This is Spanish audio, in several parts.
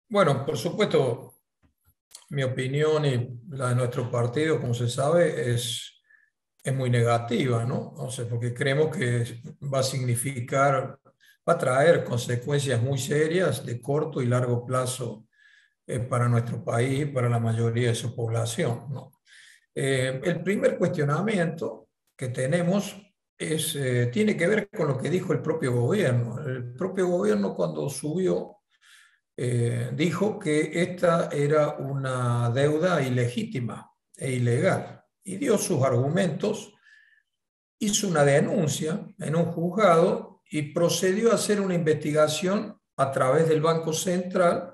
Bueno, por supuesto, mi opinión y la de nuestro partido, como se sabe, es muy negativa, ¿no? O sea, porque creemos que va a significar, va a traer consecuencias muy serias de corto y largo plazo para nuestro país y para la mayoría de su población, ¿no? El primer cuestionamiento que tenemos tiene que ver con lo que dijo el propio gobierno. El propio gobierno cuando subió dijo que esta era una deuda ilegítima e ilegal y dio sus argumentos, hizo una denuncia en un juzgado y procedió a hacer una investigación a través del Banco Central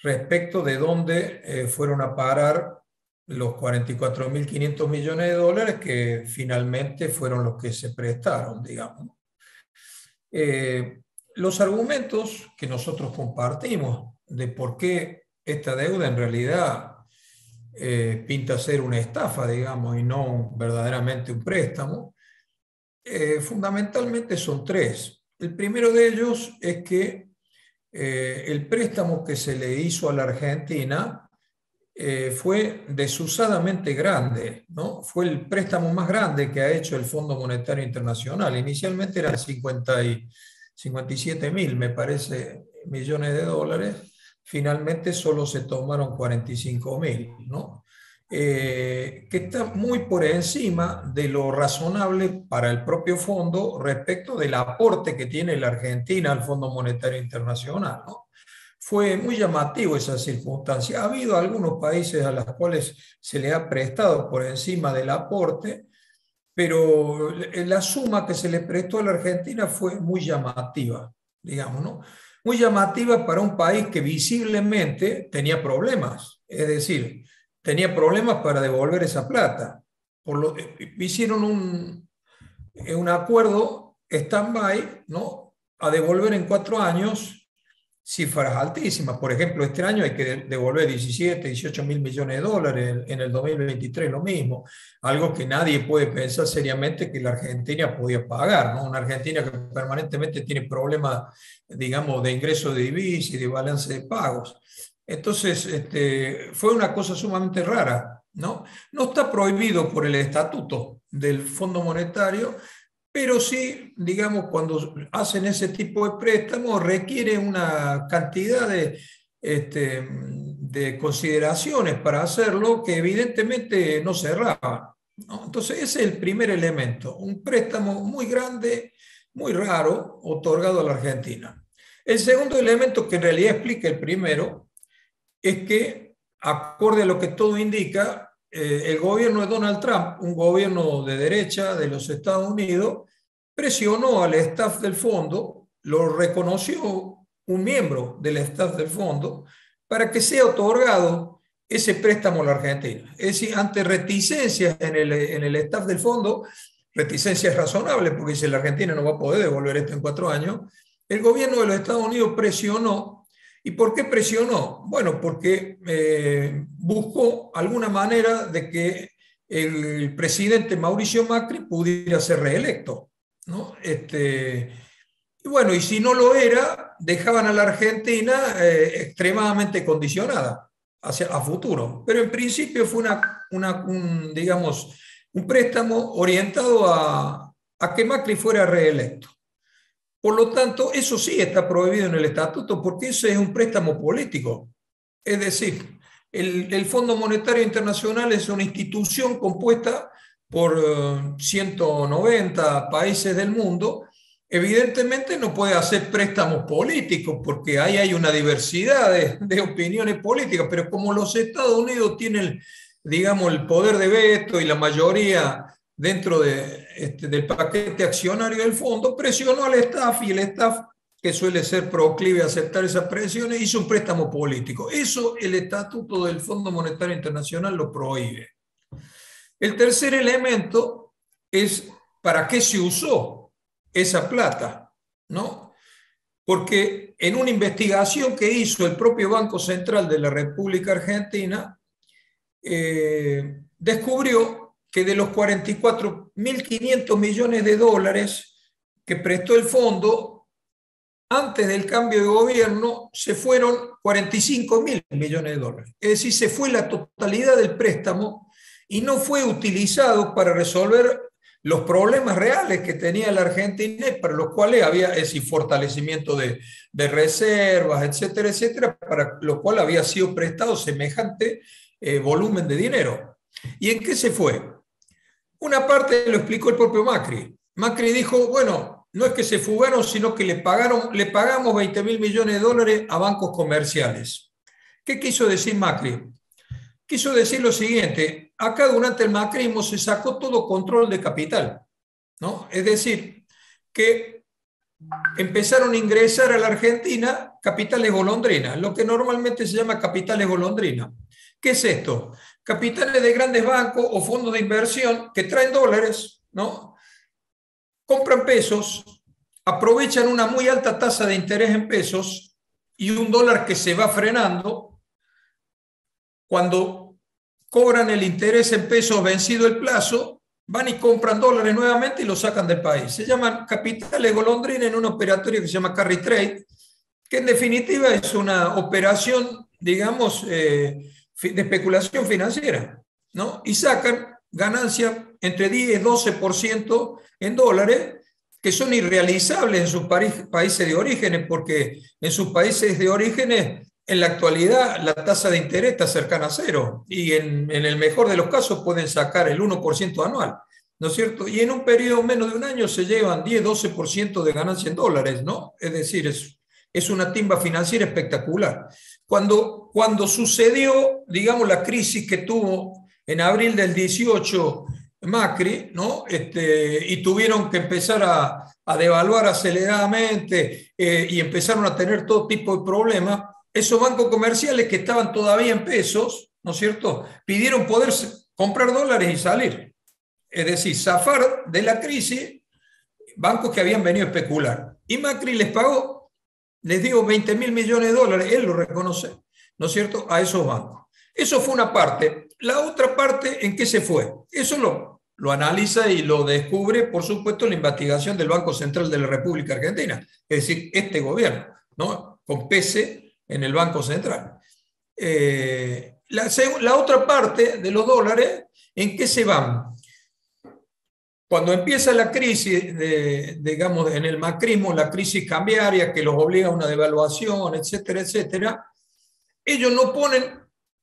respecto de dónde fueron a parar los 44.500 millones de dólares que finalmente fueron los que se prestaron, digamos. Eh, los argumentos que nosotros compartimos de por qué esta deuda en realidad pinta ser una estafa, digamos, y no verdaderamente un préstamo, fundamentalmente son tres. El primero de ellos es que el préstamo que se le hizo a la Argentina fue desusadamente grande, ¿no? Fue el préstamo más grande que ha hecho el Fondo Monetario Internacional. Inicialmente eran 57.000, me parece, millones de dólares. Finalmente solo se tomaron 45.000, ¿no? Que está muy por encima de lo razonable para el propio fondo respecto del aporte que tiene la Argentina al Fondo Monetario Internacional, ¿no? Fue muy llamativo esa circunstancia. Ha habido algunos países a los cuales se le ha prestado por encima del aporte, pero la suma que se le prestó a la Argentina fue muy llamativa, digamos, ¿no? Muy llamativa para un país que visiblemente tenía problemas, es decir, tenía problemas para devolver esa plata. Hicieron un acuerdo stand-by, ¿no? A devolver en 4 años cifras altísimas. Por ejemplo, este año hay que devolver 17, 18 mil millones de dólares, en el 2023 lo mismo, algo que nadie puede pensar seriamente que la Argentina podía pagar, ¿no? Una Argentina que permanentemente tiene problemas, digamos, de ingreso de divisas y de balance de pagos. Entonces, fue una cosa sumamente rara, ¿no? No está prohibido por el estatuto del Fondo Monetario, pero sí, digamos, cuando hacen ese tipo de préstamos requiere una cantidad de consideraciones para hacerlo que evidentemente no cerraban, ¿no? Entonces, ese es el primer elemento, un préstamo muy grande, muy raro, otorgado a la Argentina. El segundo elemento que en realidad explica el primero es que, acorde a lo que todo indica, el gobierno de Donald Trump, un gobierno de derecha de los Estados Unidos, presionó al staff del fondo, lo reconoció un miembro del staff del fondo, para que sea otorgado ese préstamo a la Argentina. Es decir, ante reticencias en el staff del fondo, reticencias razonables, porque si la Argentina no va a poder devolver esto en 4 años, el gobierno de los Estados Unidos presionó. ¿Y por qué presionó? Bueno, porque buscó alguna manera de que el presidente Mauricio Macri pudiera ser reelecto, ¿no? Y bueno, y si no lo era, dejaban a la Argentina extremadamente condicionada a futuro. Pero en principio fue digamos, un préstamo orientado a que Macri fuera reelecto. Por lo tanto, eso sí está prohibido en el estatuto porque ese es un préstamo político. Es decir, el Fondo Monetario Internacional es una institución compuesta por 190 países del mundo. Evidentemente no puede hacer préstamos políticos porque ahí hay una diversidad de opiniones políticas, pero como los Estados Unidos tienen, digamos, el poder de veto y la mayoría dentro del paquete accionario del fondo, presionó al staff y el staff, que suele ser proclive a aceptar esas presiones, hizo un préstamo político. Eso el estatuto del Fondo Monetario Internacional lo prohíbe. El tercer elemento es para qué se usó esa plata, ¿no? Porque en una investigación que hizo el propio Banco Central de la República Argentina, descubrió que de los 44.500 millones de dólares que prestó el fondo, antes del cambio de gobierno se fueron 45.000 millones de dólares. Es decir, se fue la totalidad del préstamo y no fue utilizado para resolver los problemas reales que tenía la Argentina, para los cuales había ese fortalecimiento de reservas, etcétera, etcétera, para lo cual había sido prestado semejante volumen de dinero. ¿Y en qué se fue? Una parte lo explicó el propio Macri. Macri dijo, bueno, no es que se fugaron, sino que le pagamos 20.000 millones de dólares a bancos comerciales. ¿Qué quiso decir Macri? Quiso decir lo siguiente: acá durante el macrismo se sacó todo control de capital, ¿no? Es decir, que empezaron a ingresar a la Argentina capitales golondrina, lo que normalmente se llama capitales golondrina. ¿Qué es esto? Capitales de grandes bancos o fondos de inversión que traen dólares, ¿no? Compran pesos, aprovechan una muy alta tasa de interés en pesos y un dólar que se va frenando. Cuando cobran el interés en pesos vencido el plazo, van y compran dólares nuevamente y los sacan del país. Se llaman capitales golondrina en un operatorio que se llama carry trade, que en definitiva es una operación, digamos, de especulación financiera, ¿no? Y sacan ganancias entre 10 y 12% en dólares, que son irrealizables en sus países de orígenes, porque en sus países de orígenes, en la actualidad, la tasa de interés está cercana a cero y en el mejor de los casos pueden sacar el 1% anual, ¿no es cierto? Y en un periodo menos de un año se llevan 10-12% de ganancia en dólares, ¿no? Es decir, es una timba financiera espectacular. Cuando sucedió, digamos, la crisis que tuvo en abril del 18 Macri, ¿no? Y tuvieron que empezar a devaluar aceleradamente y empezaron a tener todo tipo de problemas, esos bancos comerciales que estaban todavía en pesos, ¿no es cierto?, pidieron poder comprar dólares y salir. Es decir, zafar de la crisis bancos que habían venido a especular. Y Macri les pagó, les dio 20.000 millones de dólares, él lo reconoce, ¿no es cierto?, a esos bancos. Eso fue una parte. La otra parte, ¿en qué se fue? Eso lo analiza y lo descubre, por supuesto, la investigación del Banco Central de la República Argentina, es decir, este gobierno, ¿no?, con pese en el Banco Central. La otra parte de los dólares, ¿en qué se van? Cuando empieza la crisis, digamos, en el macrismo, la crisis cambiaria que los obliga a una devaluación, etcétera, etcétera, ellos no ponen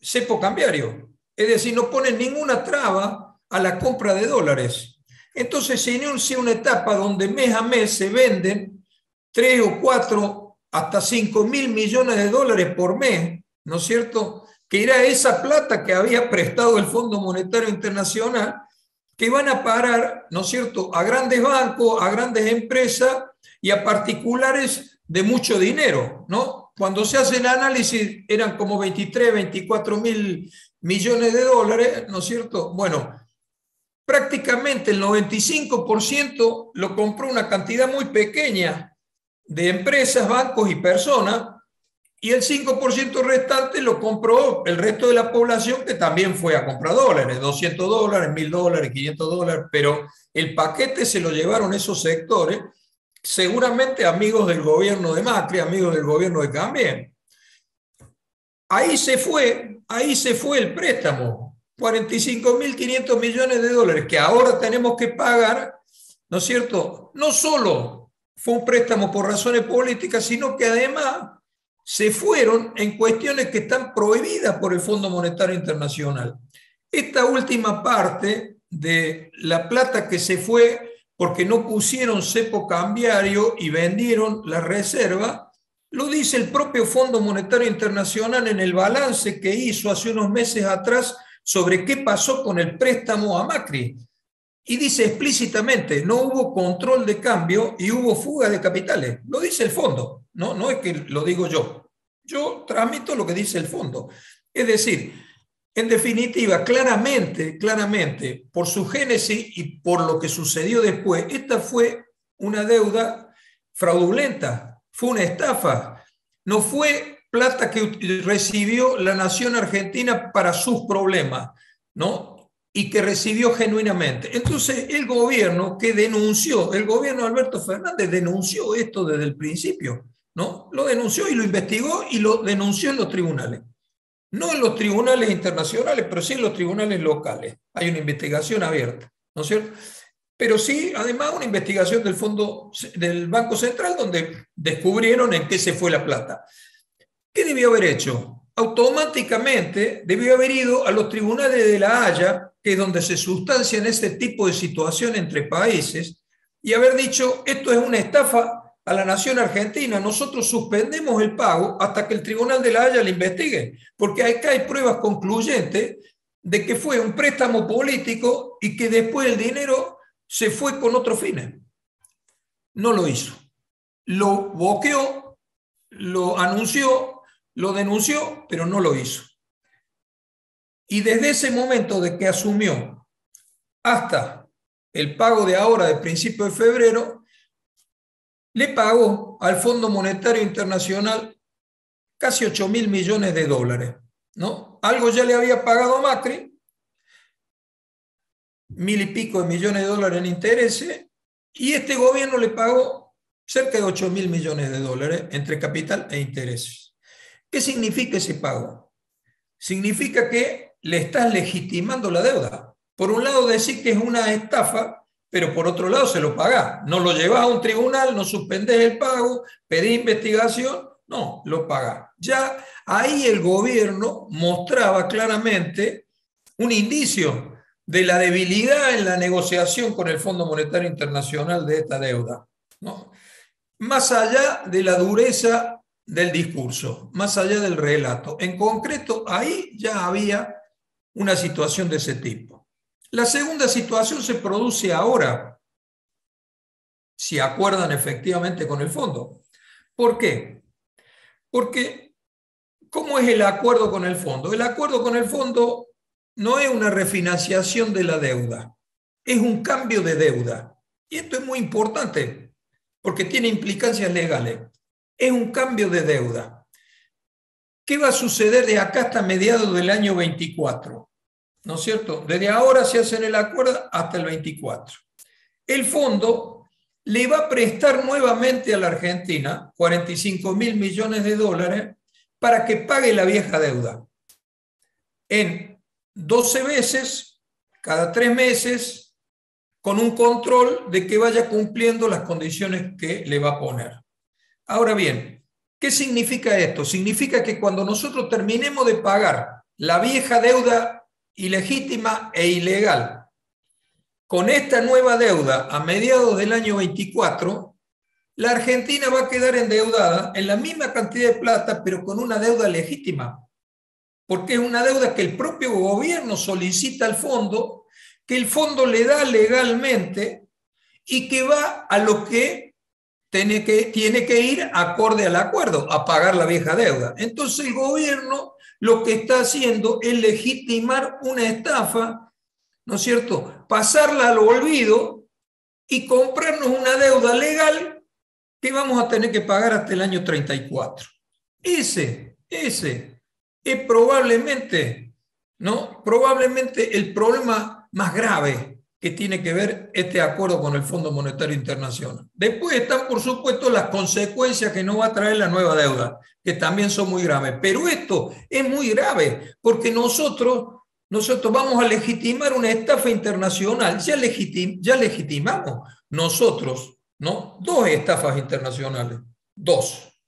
cepo cambiario, es decir, no ponen ninguna traba a la compra de dólares. Entonces se inicia una etapa donde mes a mes se venden 3 o 4 hasta 5.000 millones de dólares por mes, ¿no es cierto?, que era esa plata que había prestado el Fondo Monetario Internacional, que van a parar, ¿no es cierto?, a grandes bancos, a grandes empresas y a particulares de mucho dinero, ¿no? Cuando se hace el análisis eran como 23, 24.000 millones de dólares, ¿no es cierto? Bueno, prácticamente el 95% lo compró una cantidad muy pequeña de empresas, bancos y personas, y el 5% restante lo compró el resto de la población, que también fue a comprar dólares, 200 dólares, 1.000 dólares, 500 dólares, pero el paquete se lo llevaron esos sectores, seguramente amigos del gobierno de Macri, amigos del gobierno de Cambien. Ahí se fue el préstamo, 45.500 millones de dólares, que ahora tenemos que pagar, ¿no es cierto? No solo fue un préstamo por razones políticas, sino que además se fueron en cuestiones que están prohibidas por el Fondo Monetario Internacional. Esta última parte de la plata que se fue porque no pusieron cepo cambiario y vendieron la reserva, lo dice el propio Fondo Monetario Internacional en el balance que hizo hace unos meses atrás sobre qué pasó con el préstamo a Macri. Y dice explícitamente, no hubo control de cambio y hubo fuga de capitales. Lo dice el fondo, no es que lo digo yo. Yo transmito lo que dice el fondo. Es decir, en definitiva, claramente, por su génesis y por lo que sucedió después, esta fue una deuda fraudulenta, fue una estafa. No fue plata que recibió la nación argentina para sus problemas, ¿no?, y que recibió genuinamente. Entonces, el gobierno de Alberto Fernández denunció esto desde el principio. ¿no? Lo denunció y lo investigó y lo denunció en los tribunales. No en los tribunales internacionales, pero sí en los tribunales locales. Hay una investigación abierta, ¿no es cierto? Pero sí, además, una investigación del Banco Central donde descubrieron en qué se fue la plata. ¿Qué debió haber hecho? Automáticamente debió haber ido a los tribunales de La Haya, que es donde se sustancian ese tipo de situación entre países, y haber dicho, esto es una estafa a la nación argentina, nosotros suspendemos el pago hasta que el tribunal de La Haya lo investigue, porque acá hay pruebas concluyentes de que fue un préstamo político y que después el dinero se fue con otros fines. No lo hizo. Lo bloqueó, lo anunció, lo denunció, pero no lo hizo. Y desde ese momento de que asumió hasta el pago de ahora, de principio de febrero, le pagó al Fondo Monetario Internacional casi 8.000 millones de dólares, ¿no? Algo ya le había pagado Macri, 1.000 y pico de millones de dólares en intereses, y este gobierno le pagó cerca de 8.000 millones de dólares entre capital e intereses. ¿Qué significa ese pago? Significa que le estás legitimando la deuda. Por un lado decís que es una estafa, pero por otro lado se lo pagás. No lo llevás a un tribunal, no suspendés el pago, pedís investigación, no, lo pagás. Ya ahí el gobierno mostraba claramente un indicio de la debilidad en la negociación con el Fondo Monetario Internacional de esta deuda, ¿no? Más allá de la dureza del discurso, más allá del relato. En concreto, ahí ya había una situación de ese tipo. La segunda situación se produce ahora, si acuerdan efectivamente con el fondo. ¿Por qué? Porque, ¿cómo es el acuerdo con el fondo? El acuerdo con el fondo no es una refinanciación de la deuda, es un cambio de deuda. Y esto es muy importante, porque tiene implicancias legales. Es un cambio de deuda. ¿Qué va a suceder de acá hasta mediados del año 24? ¿No es cierto? Desde ahora se hacen el acuerdo hasta el 24. El fondo le va a prestar nuevamente a la Argentina 45.000 millones de dólares para que pague la vieja deuda. En 12 veces, cada 3 meses, con un control de que vaya cumpliendo las condiciones que le va a poner. Ahora bien, ¿qué significa esto? Significa que cuando nosotros terminemos de pagar la vieja deuda ilegítima e ilegal, con esta nueva deuda a mediados del año 24, la Argentina va a quedar endeudada en la misma cantidad de plata, pero con una deuda legítima, porque es una deuda que el propio gobierno solicita al fondo, que el fondo le da legalmente y que va a lo que tiene que ir acorde al acuerdo, a pagar la vieja deuda. Entonces el gobierno lo que está haciendo es legitimar una estafa, ¿no es cierto? Pasarla al olvido y comprarnos una deuda legal que vamos a tener que pagar hasta el año 34. Ese es probablemente, ¿no? Probablemente el problema más grave que tiene que ver este acuerdo con el Fondo Monetario Internacional. Después están, por supuesto, las consecuencias que nos va a traer la nueva deuda, que también son muy graves. Pero esto es muy grave, porque nosotros vamos a legitimar una estafa internacional. Ya legitimamos nosotros, ¿no? 2 estafas internacionales. 2.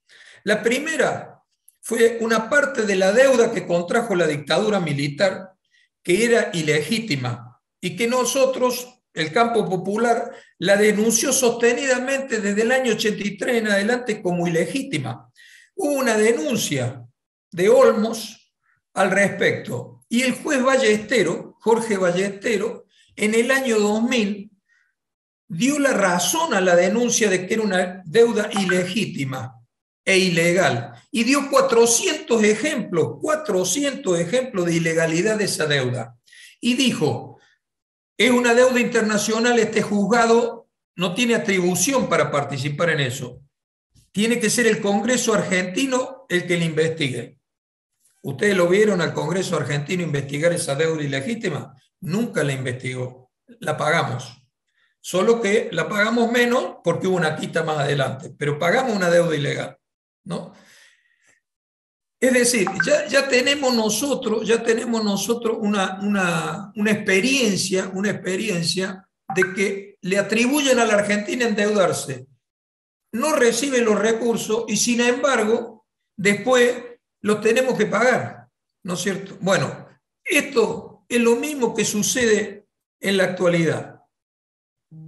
La primera fue una parte de la deuda que contrajo la dictadura militar, que era ilegítima, y que nosotros, el campo popular, la denunció sostenidamente desde el año 83 en adelante como ilegítima. Hubo una denuncia de Olmos al respecto, y el juez Ballestero, Jorge Ballestero, en el año 2000 dio la razón a la denuncia de que era una deuda ilegítima e ilegal, y dio 400 ejemplos de ilegalidad de esa deuda. Y dijo, es una deuda internacional, este juzgado no tiene atribución para participar en eso. Tiene que ser el Congreso argentino el que le investigue. ¿Ustedes lo vieron al Congreso argentino investigar esa deuda ilegítima? Nunca la investigó. La pagamos. Solo que la pagamos menos porque hubo una quita más adelante, pero pagamos una deuda ilegal. ¿no? Es decir, ya tenemos nosotros una experiencia de que le atribuyen a la Argentina endeudarse. No recibe los recursos y sin embargo, después los tenemos que pagar, ¿no es cierto? Bueno, esto es lo mismo que sucede en la actualidad.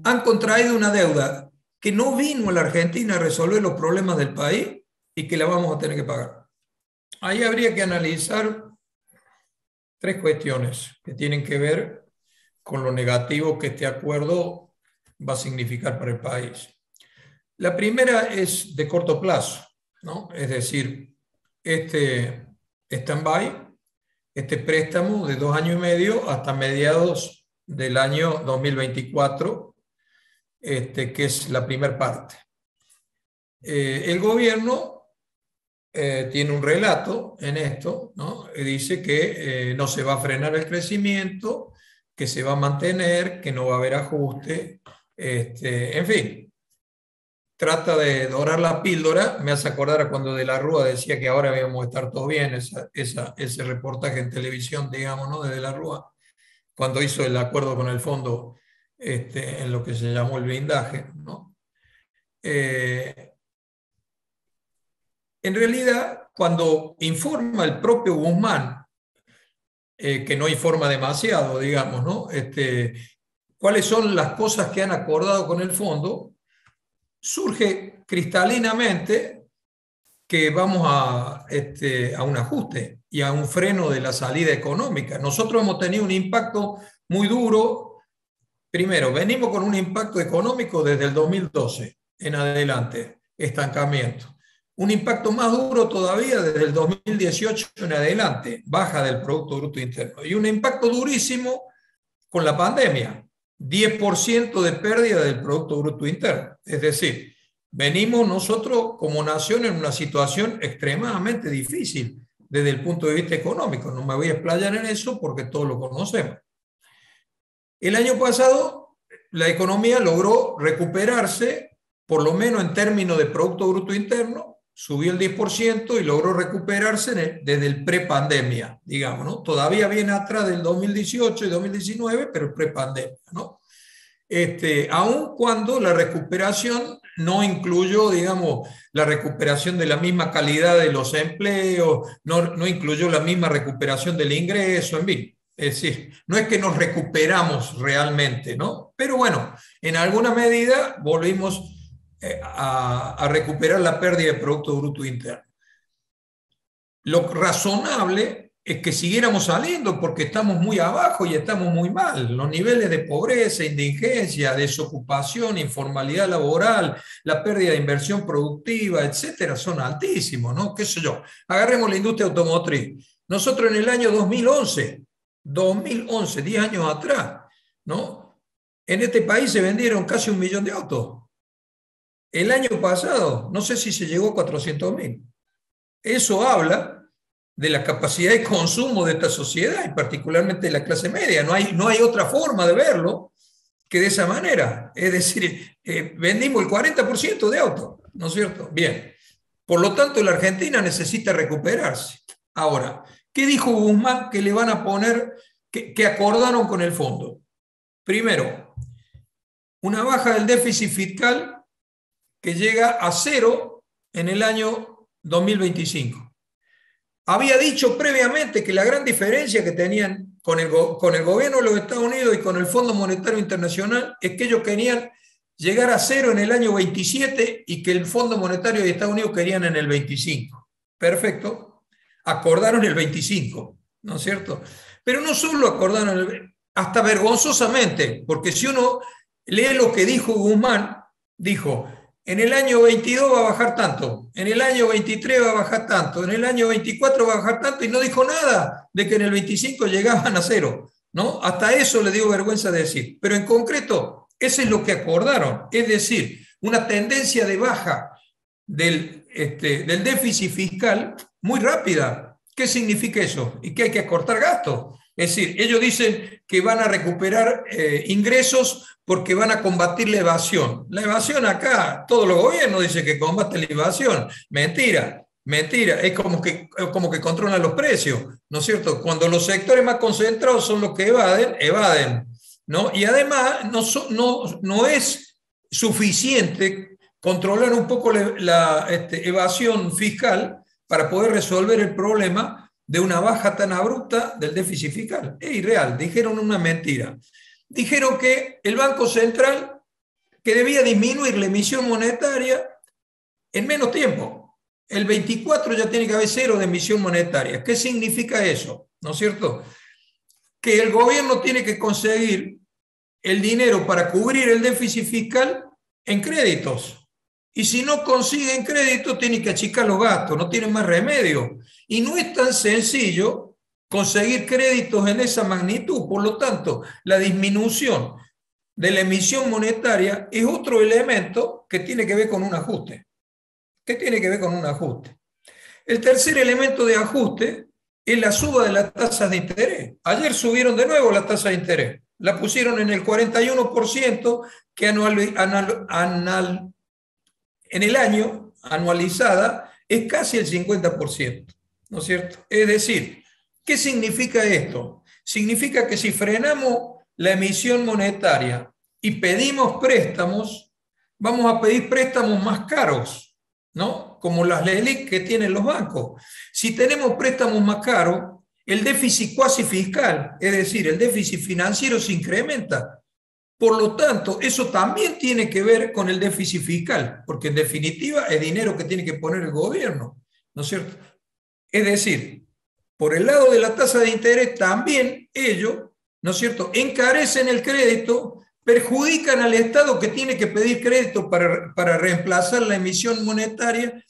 Han contraído una deuda que no vino a la Argentina a resolver los problemas del país y que la vamos a tener que pagar. Ahí habría que analizar tres cuestiones que tienen que ver con lo negativo que este acuerdo va a significar para el país. La primera es de corto plazo, ¿no? Es decir, este stand-by, este préstamo de 2 años y medio hasta mediados del año 2024, que es la primera parte. El gobierno tiene un relato en esto, ¿no? Dice que no se va a frenar el crecimiento, que se va a mantener, que no va a haber ajuste, en fin, trata de dorar la píldora. Me hace acordar a cuando De la Rúa decía que ahora íbamos a estar todos bien, ese reportaje en televisión, digamos, ¿no? De la Rúa, cuando hizo el acuerdo con el fondo en lo que se llamó el blindaje, ¿no? En realidad, cuando informa el propio Guzmán, que no informa demasiado, digamos, ¿no? Cuáles son las cosas que han acordado con el fondo, surge cristalinamente que vamos a un ajuste y a un freno de la salida económica. Nosotros hemos tenido un impacto muy duro. Primero, venimos con un impacto económico desde el 2012 en adelante, estancamiento. Un impacto más duro todavía desde el 2018 en adelante, baja del Producto Bruto Interno. Y un impacto durísimo con la pandemia, 10% de pérdida del Producto Bruto Interno. Es decir, venimos nosotros como nación en una situación extremadamente difícil desde el punto de vista económico. No me voy a explayar en eso porque todos lo conocemos. El año pasado la economía logró recuperarse, por lo menos en términos de Producto Bruto Interno, subió el 10% y logró recuperarse desde el prepandemia, digamos, ¿no? Todavía viene atrás del 2018 y 2019, pero prepandemia, ¿no? Aun cuando la recuperación no incluyó, digamos, la recuperación de la misma calidad de los empleos, no incluyó la misma recuperación del ingreso, en fin. Es decir, no es que nos recuperamos realmente, ¿no? Pero bueno, en alguna medida volvimos a recuperar la pérdida de Producto Bruto Interno. Lo razonable es que siguiéramos saliendo porque estamos muy abajo y estamos muy mal. Los niveles de pobreza, indigencia, desocupación, informalidad laboral, la pérdida de inversión productiva, etcétera, son altísimos, ¿no? ¿Qué sé yo? Agarremos la industria automotriz. Nosotros en el año 2011, 10 años atrás, ¿no? En este país se vendieron casi 1 millón de autos. El año pasado, no sé si se llegó a 400.000. Eso habla de la capacidad de consumo de esta sociedad, y particularmente de la clase media. No hay otra forma de verlo que de esa manera. Es decir, vendimos el 40% de autos, ¿no es cierto? Bien. Por lo tanto, la Argentina necesita recuperarse. Ahora, ¿qué dijo Guzmán que le van a poner, que acordaron con el fondo? Primero, una baja del déficit fiscal que llega a 0 en el año 2025. Había dicho previamente que la gran diferencia que tenían con el gobierno de los Estados Unidos y con el Fondo Monetario Internacional es que ellos querían llegar a 0 en el año 27 y que el Fondo Monetario de Estados Unidos querían en el 25. Perfecto. Acordaron el 25, ¿no es cierto? Pero no solo acordaron, hasta vergonzosamente, porque si uno lee lo que dijo Guzmán, dijo: en el año 22 va a bajar tanto, en el año 23 va a bajar tanto, en el año 24 va a bajar tanto, y no dijo nada de que en el 25 llegaban a 0, ¿no? Hasta eso le dio vergüenza decir. Pero en concreto, eso es lo que acordaron, es decir, una tendencia de baja del déficit fiscal muy rápida. ¿Qué significa eso? Y que hay que acortar gastos. Es decir, ellos dicen que van a recuperar ingresos porque van a combatir la evasión. La evasión acá, todos los gobiernos dicen que combaten la evasión. Mentira, mentira. Es como que controlan los precios, ¿no es cierto? Cuando los sectores más concentrados son los que evaden, evaden, ¿no? Y además no es suficiente controlar un poco la evasión fiscal para poder resolver el problema de una baja tan abrupta del déficit fiscal. Es irreal, dijeron una mentira. Dijeron que el Banco Central que debía disminuir la emisión monetaria en menos tiempo. El 24 ya tiene que haber cero de emisión monetaria. ¿Qué significa eso? ¿No es cierto? Que el gobierno tiene que conseguir el dinero para cubrir el déficit fiscal en créditos. Y si no consiguen crédito, tienen que achicar los gastos, no tienen más remedio. Y no es tan sencillo conseguir créditos en esa magnitud. Por lo tanto, la disminución de la emisión monetaria es otro elemento que tiene que ver con un ajuste. ¿Qué tiene que ver con un ajuste? El tercer elemento de ajuste es la suba de las tasas de interés. Ayer subieron de nuevo la tasa de interés. La pusieron en el 41% que en el año, anualizada, es casi el 50%, ¿no es cierto? Es decir, ¿qué significa esto? Significa que si frenamos la emisión monetaria y pedimos préstamos, vamos a pedir préstamos más caros, ¿no? Como las LELIQ que tienen los bancos. Si tenemos préstamos más caros, el déficit cuasi fiscal, es decir, el déficit financiero se incrementa. Por lo tanto, eso también tiene que ver con el déficit fiscal, porque en definitiva es dinero que tiene que poner el gobierno, ¿no es cierto? Es decir, por el lado de la tasa de interés también ellos, ¿no es cierto?, encarecen el crédito, perjudican al Estado que tiene que pedir crédito para reemplazar la emisión monetaria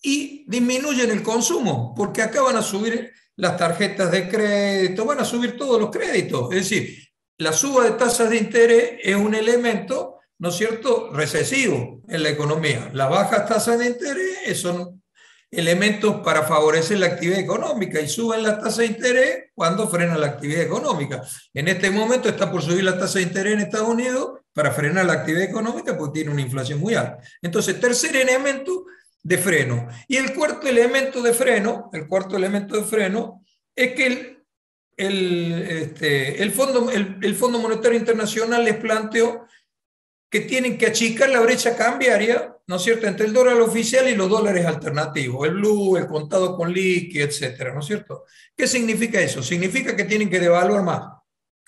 y disminuyen el consumo, porque acá van a subir las tarjetas de crédito, van a subir todos los créditos, es decir, la suba de tasas de interés es un elemento, ¿no es cierto?, recesivo en la economía. Las bajas tasas de interés son elementos para favorecer la actividad económica y suben las tasas de interés cuando frena la actividad económica. En este momento está por subir la tasa de interés en Estados Unidos para frenar la actividad económica porque tiene una inflación muy alta. Entonces, tercer elemento de freno. Y el cuarto elemento de freno es que el Fondo Monetario Internacional les planteó que tienen que achicar la brecha cambiaria, ¿no es cierto?, entre el dólar oficial y los dólares alternativos, el blue, el contado con liqui, etcétera, ¿no es cierto? ¿Qué significa eso? Significa que tienen que devaluar más.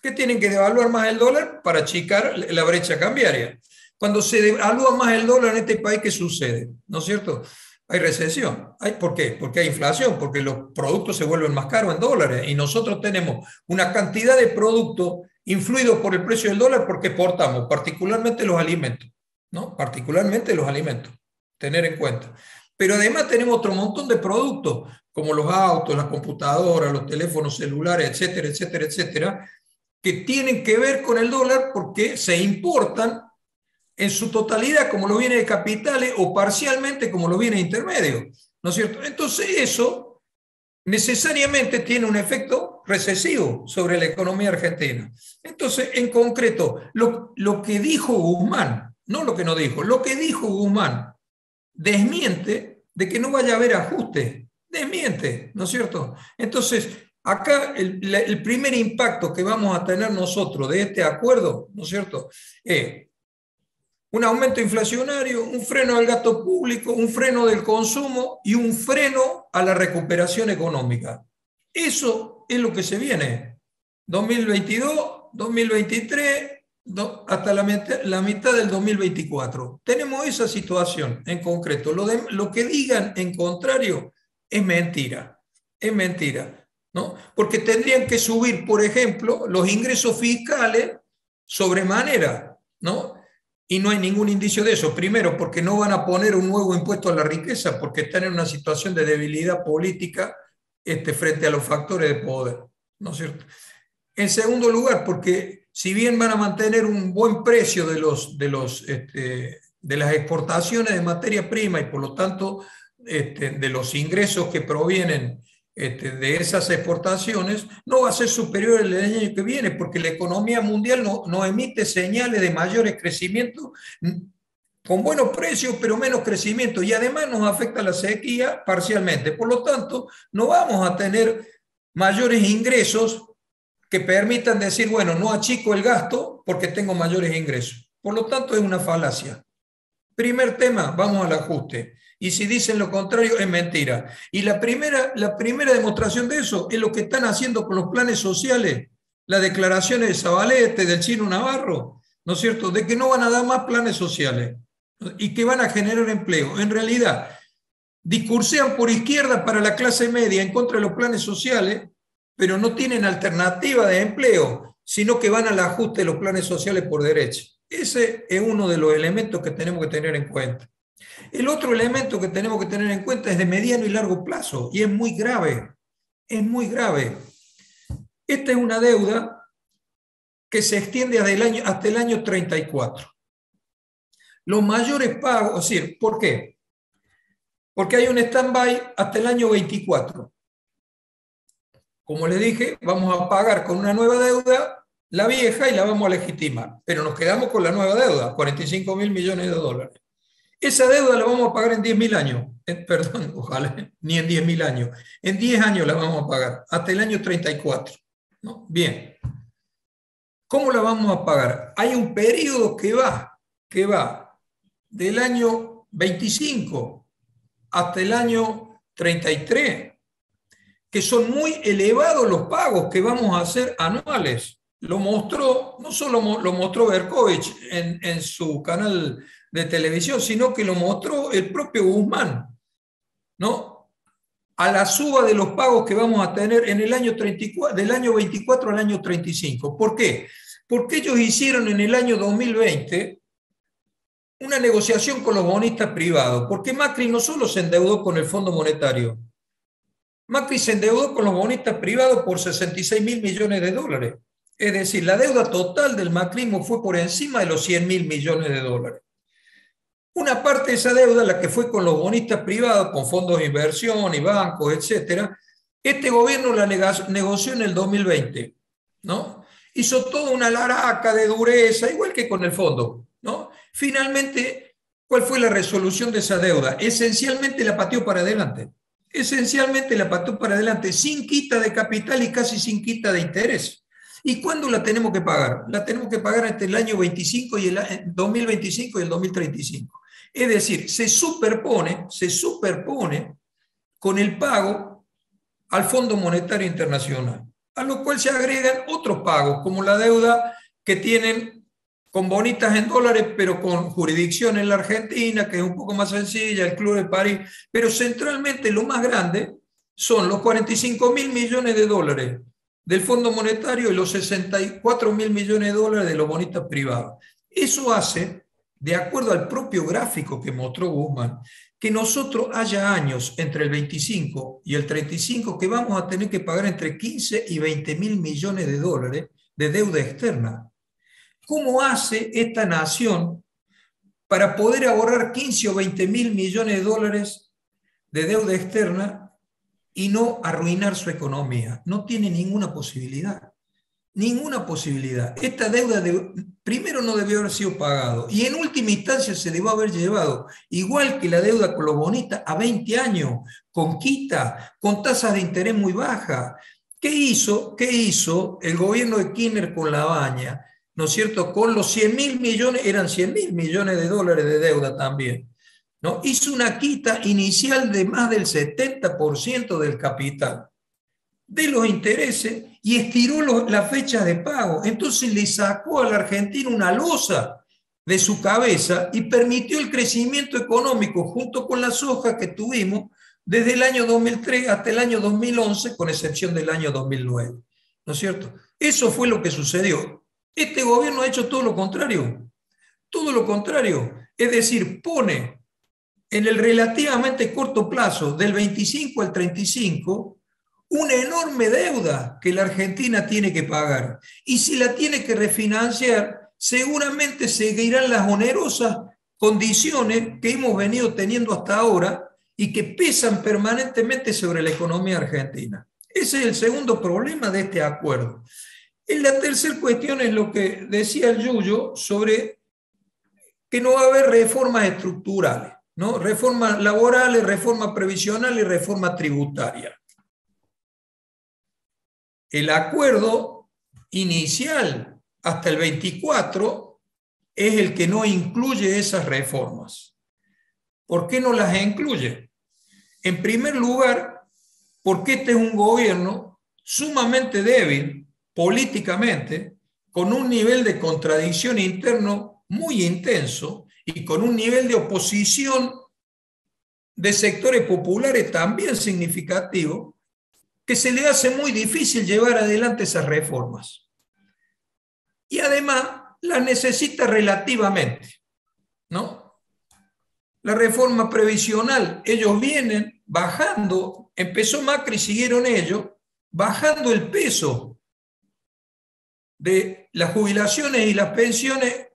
¿Qué tienen que devaluar más el dólar? Para achicar la brecha cambiaria. Cuando se devalúa más el dólar en este país, ¿qué sucede? ¿No es cierto? Hay recesión. ¿Por qué? Porque hay inflación, porque los productos se vuelven más caros en dólares y nosotros tenemos una cantidad de productos influidos por el precio del dólar porque exportamos, particularmente los alimentos, ¿no? Particularmente los alimentos, tener en cuenta. Pero además tenemos otro montón de productos, como los autos, las computadoras, los teléfonos celulares, etcétera, etcétera, etcétera, que tienen que ver con el dólar porque se importan en su totalidad como los bienes de capitales o parcialmente como los bienes intermedios, ¿no es cierto? Entonces eso necesariamente tiene un efecto recesivo sobre la economía argentina. Entonces, en concreto, lo que dijo Guzmán, no lo que no dijo, lo que dijo Guzmán desmiente de que no vaya a haber ajuste, desmiente, ¿no es cierto? Entonces, acá el primer impacto que vamos a tener nosotros de este acuerdo, ¿no es cierto?, es un aumento inflacionario, un freno al gasto público, un freno del consumo y un freno a la recuperación económica. Eso es lo que se viene. 2022, 2023, hasta la mitad del 2024. Tenemos esa situación en concreto. Lo que digan en contrario es mentira. Es mentira, ¿no? Porque tendrían que subir, por ejemplo, los ingresos fiscales sobremanera, ¿no? Y no hay ningún indicio de eso. Primero, porque no van a poner un nuevo impuesto a la riqueza, porque están en una situación de debilidad política frente a los factores de poder, ¿no es cierto? En segundo lugar, porque si bien van a mantener un buen precio de las exportaciones de materia prima y por lo tanto de los ingresos que provienen de esas exportaciones no va a ser superior al año que viene, porque la economía mundial no emite señales de mayores crecimientos con buenos precios, pero menos crecimiento, y además nos afecta la sequía parcialmente. Por lo tanto, no vamos a tener mayores ingresos que permitan decir, bueno, no achico el gasto porque tengo mayores ingresos. Por lo tanto, es una falacia. Primer tema, vamos al ajuste. Y si dicen lo contrario, es mentira. Y la primera demostración de eso es lo que están haciendo con los planes sociales, las declaraciones de Zabaleta, del Chino Navarro, ¿no es cierto?, de que no van a dar más planes sociales y que van a generar empleo. En realidad, discursean por izquierda para la clase media en contra de los planes sociales, pero no tienen alternativa de empleo, sino que van al ajuste de los planes sociales por derecha. Ese es uno de los elementos que tenemos que tener en cuenta. El otro elemento que tenemos que tener en cuenta es de mediano y largo plazo, y es muy grave, es muy grave. Esta es una deuda que se extiende hasta el año 34. Los mayores pagos, es decir, ¿por qué? Porque hay un stand-by hasta el año 24. Como les dije, vamos a pagar con una nueva deuda la vieja y la vamos a legitimar, pero nos quedamos con la nueva deuda, 45.000 millones de dólares. Esa deuda la vamos a pagar en 10.000 años, perdón, ojalá, ni en 10.000 años, en 10 años la vamos a pagar, hasta el año 34. ¿No? Bien, ¿cómo la vamos a pagar? Hay un periodo que va del año 25 hasta el año 33, que son muy elevados los pagos que vamos a hacer anuales. Lo mostró, no solo lo mostró Berkovich en su canal de televisión, sino que lo mostró el propio Guzmán, ¿no? A la suba de los pagos que vamos a tener en el año 34, del año 24 al año 35. ¿Por qué? Porque ellos hicieron en el año 2020 una negociación con los bonistas privados, porque Macri no solo se endeudó con el Fondo Monetario, Macri se endeudó con los bonistas privados por 66.000 millones de dólares. Es decir, la deuda total del macrismo fue por encima de los 100.000 millones de dólares. Una parte de esa deuda, la que fue con los bonistas privados, con fondos de inversión y bancos, etcétera, este gobierno la negoció en el 2020, ¿no? Hizo toda una laraca de dureza, igual que con el fondo, ¿no? Finalmente, ¿cuál fue la resolución de esa deuda? Esencialmente la pateó para adelante. Esencialmente la pateó para adelante, sin quita de capital y casi sin quita de interés. ¿Y cuándo la tenemos que pagar? La tenemos que pagar entre el año 25 y el 2025 y el 2035. Es decir, se superpone con el pago al Fondo Monetario Internacional, a lo cual se agregan otros pagos, como la deuda que tienen con bonitas en dólares, pero con jurisdicción en la Argentina, que es un poco más sencilla, el Club de París, pero centralmente lo más grande son los 45.000 millones de dólares del Fondo Monetario y los 64.000 millones de dólares de los bonistas privados. Eso hace, de acuerdo al propio gráfico que mostró Guzmán, que nosotros haya años entre el 25 y el 35 que vamos a tener que pagar entre 15 y 20.000 millones de dólares de deuda externa. ¿Cómo hace esta nación para poder ahorrar 15 o 20.000 millones de dólares de deuda externa y no arruinar su economía? No tiene ninguna posibilidad. Ninguna posibilidad. Esta deuda primero no debió haber sido pagado y en última instancia se debió haber llevado, igual que la deuda con los bonistas, a 20 años, con quita, con tasas de interés muy bajas. ¿Qué hizo el gobierno de Kirchner con la Baña? ¿No es cierto? Con los 100.000 millones, eran 100.000 millones de dólares de deuda también, ¿no? Hizo una quita inicial de más del 70% del capital, de los intereses, y estiró las fechas de pago. Entonces le sacó a la Argentina una losa de su cabeza y permitió el crecimiento económico junto con la soja que tuvimos desde el año 2003 hasta el año 2011, con excepción del año 2009. ¿No es cierto? Eso fue lo que sucedió. Este gobierno ha hecho todo lo contrario. Todo lo contrario. Es decir, pone en el relativamente corto plazo, del 25 al 35, una enorme deuda que la Argentina tiene que pagar. Y si la tiene que refinanciar, seguramente seguirán las onerosas condiciones que hemos venido teniendo hasta ahora y que pesan permanentemente sobre la economía argentina. Ese es el segundo problema de este acuerdo. Y la tercera cuestión es lo que decía el Yuyo sobre que no va a haber reformas estructurales, ¿no? Reformas laborales, reforma previsional y reforma tributaria. El acuerdo inicial hasta el 24 es el que no incluye esas reformas. ¿Por qué no las incluye? En primer lugar, porque este es un gobierno sumamente débil políticamente, con un nivel de contradicción interno muy intenso y con un nivel de oposición de sectores populares también significativo, que se le hace muy difícil llevar adelante esas reformas. Y además las necesita relativamente, ¿no? La reforma previsional, ellos vienen bajando, empezó Macri, siguieron ellos, bajando el peso de las jubilaciones y las pensiones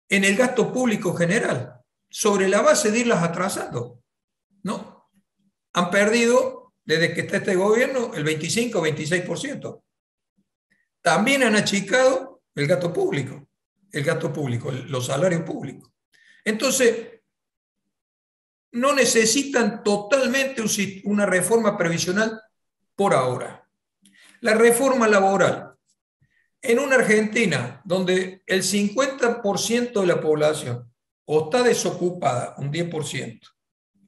en el gasto público general, sobre la base de irlas atrasando, ¿no? Han perdido, desde que está este gobierno, el 25-26%. También han achicado el gasto público, los salarios públicos. Entonces, no necesitan totalmente una reforma previsional por ahora. La reforma laboral. En una Argentina donde el 50% de la población o está desocupada, un 10%,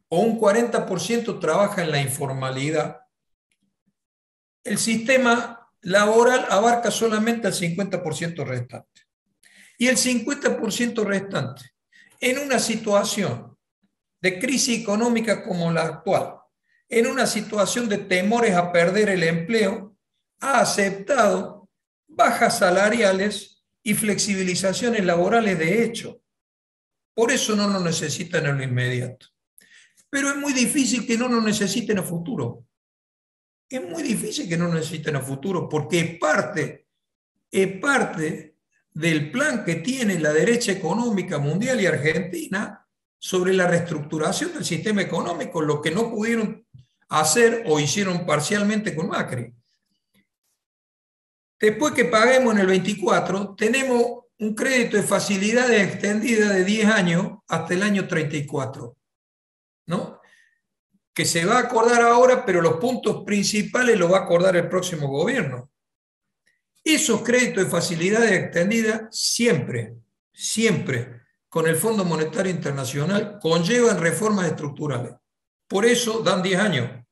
o un 40% trabaja en la informalidad, el sistema laboral abarca solamente el 50% restante. Y el 50% restante, en una situación de crisis económica como la actual, en una situación de temores a perder el empleo, ha aceptado bajas salariales y flexibilizaciones laborales de hecho. Por eso no lo necesitan en lo inmediato. Pero es muy difícil que no lo necesiten a futuro. Es muy difícil que no lo necesiten a futuro porque es parte del plan que tiene la derecha económica mundial y argentina sobre la reestructuración del sistema económico, lo que no pudieron hacer o hicieron parcialmente con Macri. Después que paguemos en el 24, tenemos un crédito de facilidades extendida de 10 años hasta el año 34, ¿no? Que se va a acordar ahora, pero los puntos principales los va a acordar el próximo gobierno. Esos créditos de facilidades extendidas siempre con el Fondo Monetario Internacional conllevan reformas estructurales. Por eso dan 10 años.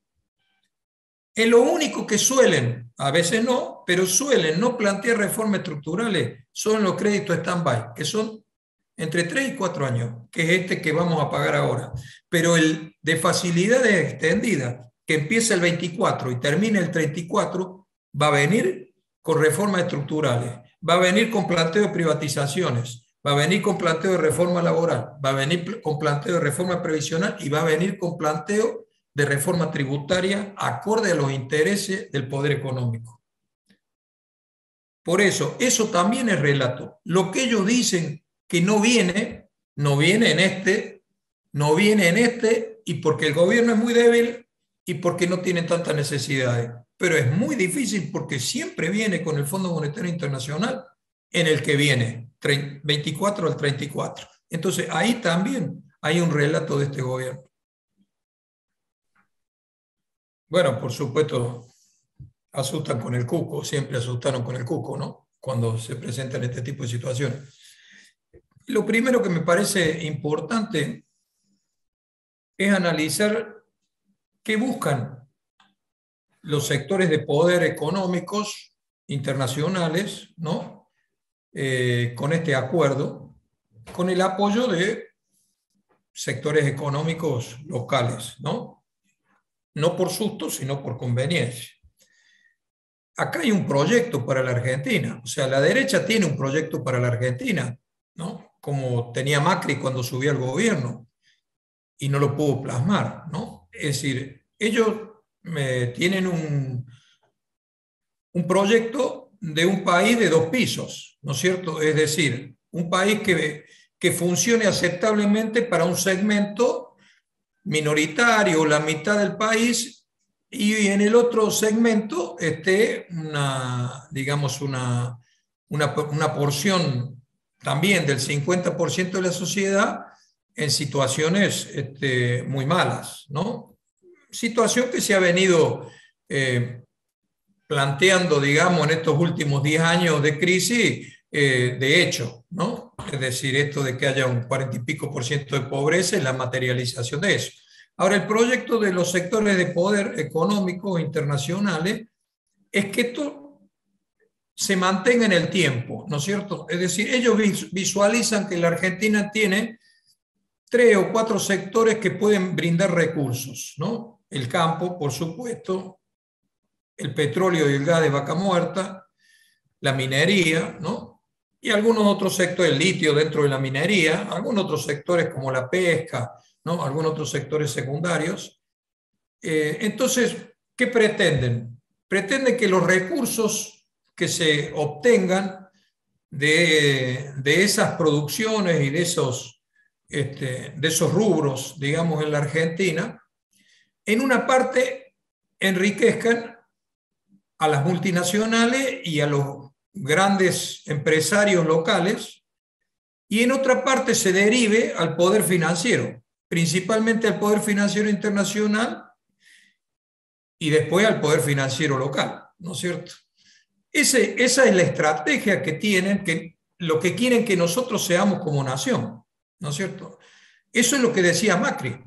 Es lo único que suelen, a veces no, pero suelen no plantear reformas estructurales, son los créditos stand-by, que son entre 3 y 4 años, que es este que vamos a pagar ahora. Pero el de facilidades extendidas, que empieza el 24 y termina el 34, va a venir con reformas estructurales, va a venir con planteo de privatizaciones, va a venir con planteo de reforma laboral, va a venir con planteo de reforma previsional y va a venir con planteo de reforma tributaria acorde a los intereses del poder económico. Por eso también es relato. Lo que ellos dicen que no viene en este, y porque el gobierno es muy débil y porque no tiene tantas necesidades. Pero es muy difícil porque siempre viene con el Fondo Monetario Internacional en el que viene, 24 al 34. Entonces ahí también hay un relato de este gobierno. Bueno, por supuesto, asustan con el cuco, siempre asustaron con el cuco, ¿no? Cuando se presentan este tipo de situaciones. Lo primero que me parece importante es analizar qué buscan los sectores de poder económicos internacionales, ¿no? Con este acuerdo, con el apoyo de sectores económicos locales, ¿no? No por susto, sino por conveniencia. Acá hay un proyecto para la Argentina, o sea, la derecha tiene un proyecto para la Argentina, ¿no? Como tenía Macri cuando subió al gobierno y no lo pudo plasmar, ¿no? Es decir, ellos tienen un proyecto de un país de 2 pisos, ¿no es cierto? Es decir, un país que funcione aceptablemente para un segmento minoritario, la mitad del país, y en el otro segmento esté digamos, una porción también del 50% de la sociedad en situaciones muy malas, ¿no? Situación que se ha venido planteando, digamos, en estos últimos 10 años de crisis, de hecho, ¿no? Es decir, esto de que haya un 40 y pico por ciento de pobreza es la materialización de eso. Ahora, el proyecto de los sectores de poder económicos internacionales es que esto se mantenga en el tiempo, ¿no es cierto? Es decir, ellos visualizan que la Argentina tiene 3 o 4 sectores que pueden brindar recursos, ¿no? El campo, por supuesto, el petróleo y el gas de Vaca Muerta, la minería, ¿no? Y algunos otros sectores, el litio dentro de la minería, algunos otros sectores como la pesca, ¿no? Algunos otros sectores secundarios. Entonces, ¿qué pretenden? Pretenden que los recursos que se obtengan de esas producciones y de esos rubros, digamos, en la Argentina, en una parte enriquezcan a las multinacionales y a los grandes empresarios locales, y en otra parte se derive al poder financiero, principalmente al poder financiero internacional y después al poder financiero local, ¿no es cierto? Esa es la estrategia que tienen, que lo que quieren que nosotros seamos como nación, ¿no es cierto? Eso es lo que decía Macri,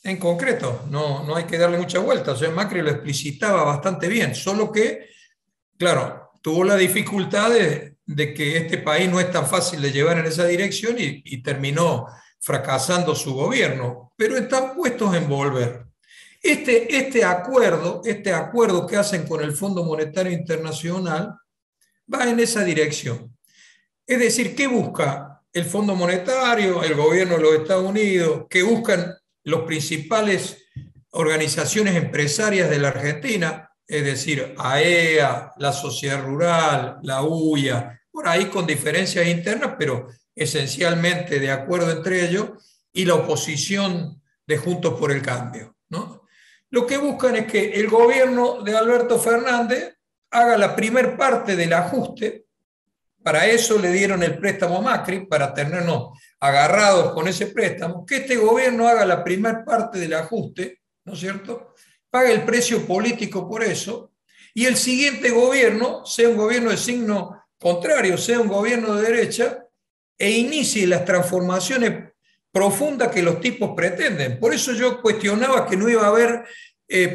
en concreto, no hay que darle mucha vuelta, o sea, Macri lo explicitaba bastante bien, solo que, claro, tuvo la dificultad de que este país no es tan fácil de llevar en esa dirección y terminó fracasando su gobierno, pero están puestos en volver. Este acuerdo que hacen con el Fondo Monetario Internacional va en esa dirección. Es decir, ¿qué busca el Fondo Monetario, el gobierno de los Estados Unidos? ¿Qué buscan los principales organizaciones empresarias de la Argentina? Es decir, AEA, la Sociedad Rural, la UIA, por ahí con diferencias internas, pero esencialmente de acuerdo entre ellos, y la oposición de Juntos por el Cambio, ¿no? Lo que buscan es que el gobierno de Alberto Fernández haga la primer parte del ajuste. Para eso le dieron el préstamo a Macri, para tenernos agarrados con ese préstamo, que este gobierno haga la primera parte del ajuste, ¿no es cierto? Pague el precio político por eso, y el siguiente gobierno sea un gobierno de signo contrario, sea un gobierno de derecha, e inicie las transformaciones profundas que los tipos pretenden. Por eso yo cuestionaba que no iba a haber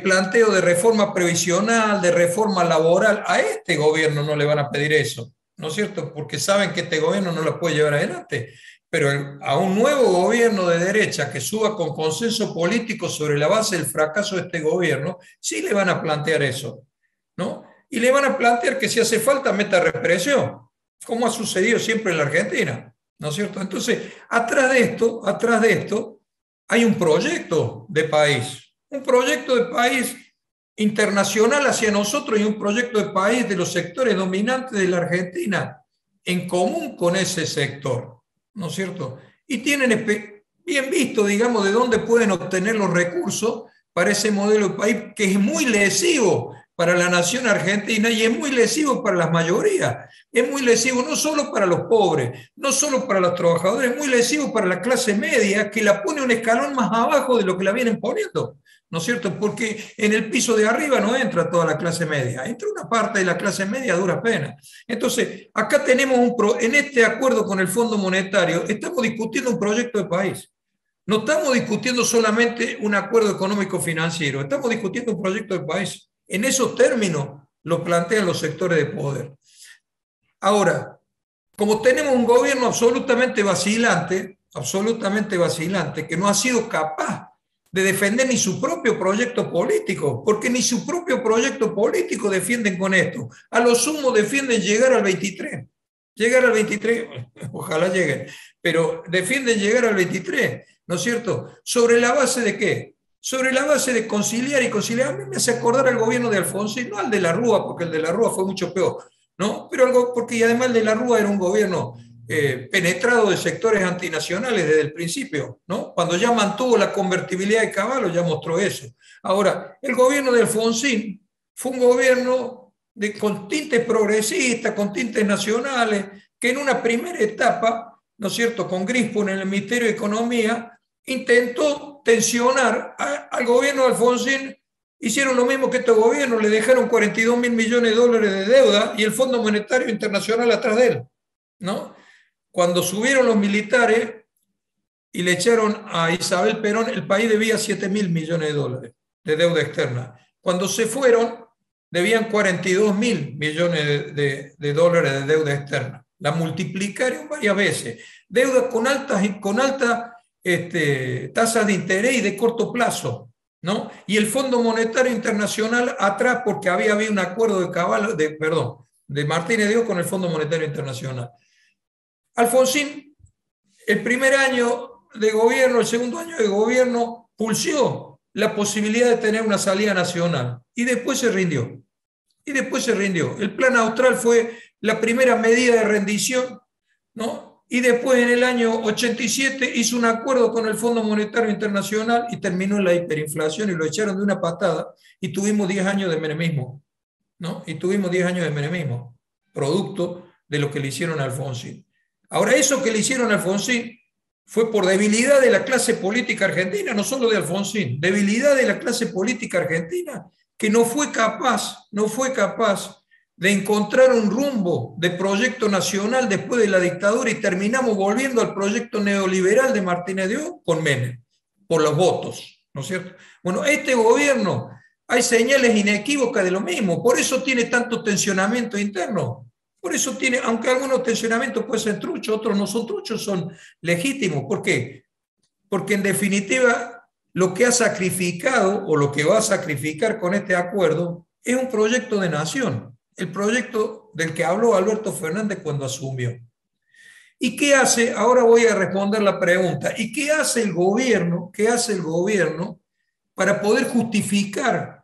planteo de reforma previsional, de reforma laboral. A este gobierno no le van a pedir eso, ¿no es cierto? Porque saben que este gobierno no lo puede llevar adelante. Pero a un nuevo gobierno de derecha que suba con consenso político sobre la base del fracaso de este gobierno, sí le van a plantear eso, ¿no? Y le van a plantear que si hace falta meta represión, como ha sucedido siempre en la Argentina, ¿no es cierto? Entonces, atrás de esto, hay un proyecto de país internacional hacia nosotros y un proyecto de país de los sectores dominantes de la Argentina en común con ese sector, ¿no es cierto? Y tienen bien visto, digamos, de dónde pueden obtener los recursos para ese modelo de país que es muy lesivo para la nación argentina y es muy lesivo para las mayorías. Es muy lesivo no solo para los pobres, no solo para los trabajadores, es muy lesivo para la clase media que la pone un escalón más abajo de lo que la vienen poniendo, ¿no es cierto? Porque en el piso de arriba no entra toda la clase media, entra una parte de la clase media a duras penas. Entonces, acá tenemos en este acuerdo con el Fondo Monetario, estamos discutiendo un proyecto de país. No estamos discutiendo solamente un acuerdo económico financiero, estamos discutiendo un proyecto de país. En esos términos lo plantean los sectores de poder. Ahora, como tenemos un gobierno absolutamente vacilante, que no ha sido capaz de defender ni su propio proyecto político, porque ni su propio proyecto político defienden con esto. A lo sumo defienden llegar al 23. Llegar al 23, ojalá lleguen, pero defienden llegar al 23, ¿no es cierto? ¿Sobre la base de qué? Sobre la base de conciliar y conciliar. A mí me hace acordar al gobierno de Alfonsín, no al de la Rúa, porque el de la Rúa fue mucho peor, ¿no? Pero algo, porque además el de la Rúa era un gobierno penetrado de sectores antinacionales desde el principio, ¿no? Cuando ya mantuvo la convertibilidad de Caballo, ya mostró eso. Ahora, el gobierno de Alfonsín fue un gobierno con tintes progresistas, con tintes nacionales, que en una primera etapa, ¿no es cierto?, con Grispo en el Ministerio de Economía, intentó tensionar al gobierno de Alfonsín. Hicieron lo mismo que este gobierno, le dejaron 42.000 millones de dólares de deuda y el Fondo Monetario Internacional atrás de él, ¿no? Cuando subieron los militares y le echaron a Isabel Perón, el país debía 7.000 millones de dólares de deuda externa. Cuando se fueron, debían 42.000 millones de dólares de deuda externa. La multiplicaron varias veces. Deuda con altas tasas de interés y de corto plazo, ¿no? Y el Fondo Monetario Internacional atrás, porque había habido un acuerdo de Martínez Dios con el Fondo Monetario Internacional. Alfonsín, el primer año de gobierno, el segundo año de gobierno, pulsó la posibilidad de tener una salida nacional y después se rindió. El Plan Austral fue la primera medida de rendición, ¿no? Y después, en el año 87, hizo un acuerdo con el Fondo Monetario Internacional y terminó la hiperinflación y lo echaron de una patada y tuvimos 10 años de menemismo, ¿no? Producto de lo que le hicieron a Alfonsín. Ahora, eso que le hicieron a Alfonsín fue por debilidad de la clase política argentina, no solo de Alfonsín, debilidad de la clase política argentina, que no fue capaz de encontrar un rumbo de proyecto nacional después de la dictadura y terminamos volviendo al proyecto neoliberal de Martínez de Oz con Menem, por los votos, ¿no es cierto? Bueno, este gobierno hay señales inequívocas de lo mismo, por eso tiene tanto tensionamiento interno. Por eso tiene, aunque algunos tensionamientos pueden ser truchos, otros no son truchos, son legítimos. ¿Por qué? Porque en definitiva lo que ha sacrificado o lo que va a sacrificar con este acuerdo es un proyecto de nación, el proyecto del que habló Alberto Fernández cuando asumió. ¿Y qué hace? Ahora voy a responder la pregunta. ¿Y qué hace el gobierno? ¿Qué hace el gobierno para poder justificar,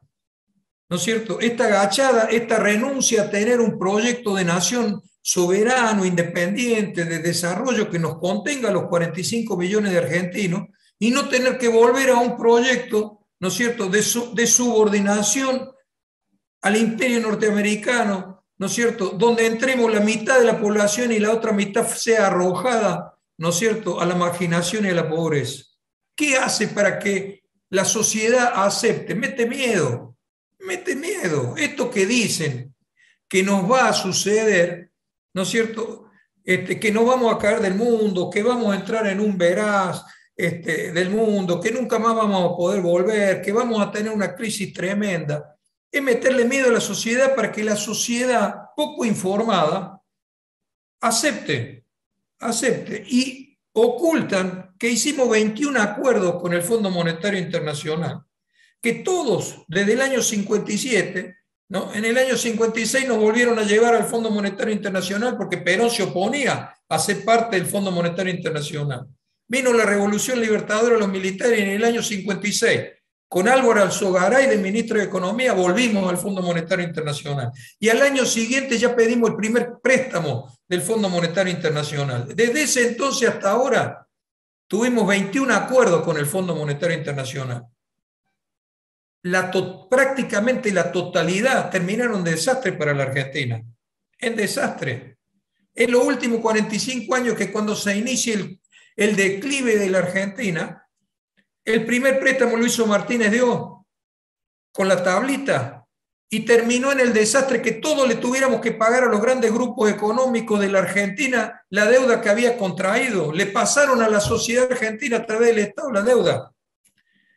¿no es cierto?, esta agachada, esta renuncia a tener un proyecto de nación soberano, independiente, de desarrollo que nos contenga a los 45 millones de argentinos y no tener que volver a un proyecto, ¿no es cierto?, de subordinación al imperio norteamericano, ¿no es cierto?, donde entremos la mitad de la población y la otra mitad sea arrojada, ¿no es cierto?, a la marginación y a la pobreza. ¿Qué hace para que la sociedad acepte? Mete miedo. Esto que dicen que nos va a suceder, ¿no es cierto?, que no vamos a caer del mundo, que vamos a entrar en un veraz del mundo, que nunca más vamos a poder volver, que vamos a tener una crisis tremenda, es meterle miedo a la sociedad para que la sociedad poco informada acepte. Y ocultan que hicimos 21 acuerdos con el Fondo Monetario Internacional, que todos, desde el año 57, ¿no?, en el año 56 nos volvieron a llevar al Fondo Monetario Internacional porque Perón se oponía a ser parte del Fondo Monetario Internacional. Vino la Revolución Libertadora de los militares en el año 56. Con Álvaro Alzogaray de ministro de Economía volvimos al Fondo Monetario Internacional. Y al año siguiente ya pedimos el primer préstamo del Fondo Monetario Internacional. Desde ese entonces hasta ahora tuvimos 21 acuerdos con el Fondo Monetario Internacional. Prácticamente la totalidad terminaron en desastre para la Argentina. En desastre. En los últimos 45 años, que cuando se inicia el declive de la Argentina, el primer préstamo lo hizo Martínez de Oz con la tablita y terminó en el desastre que todos le tuviéramos que pagar a los grandes grupos económicos de la Argentina la deuda que había contraído. Le pasaron a la sociedad argentina a través del Estado la deuda.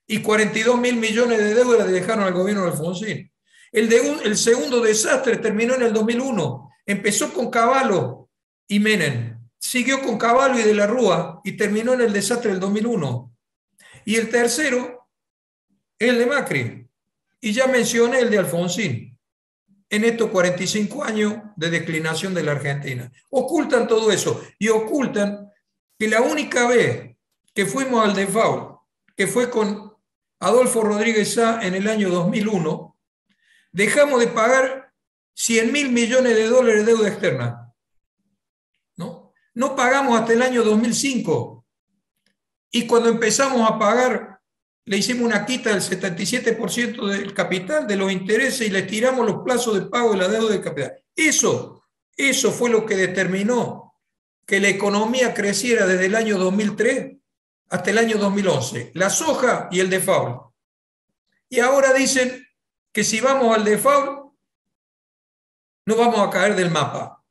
Y 42.000 millones de deuda le dejaron al gobierno de Alfonsín. El segundo desastre terminó en el 2001. Empezó con Cavallo y Menem. Siguió con Cavallo y de la Rúa y terminó en el desastre del 2001. Y el tercero, el de Macri. Y ya mencioné el de Alfonsín. En estos 45 años de declinación de la Argentina. Ocultan todo eso. Y ocultan que la única vez que fuimos al default, que fue con Adolfo Rodríguez Sá en el año 2001, dejamos de pagar 100.000 millones de dólares de deuda externa, ¿no? No pagamos hasta el año 2005. Y cuando empezamos a pagar, le hicimos una quita del 77% del capital, de los intereses, y le tiramos los plazos de pago de la deuda del capital. Eso fue lo que determinó que la economía creciera desde el año 2003 hasta el año 2011. La soja y el default. Y ahora dicen que si vamos al default, no vamos a caer del mapa.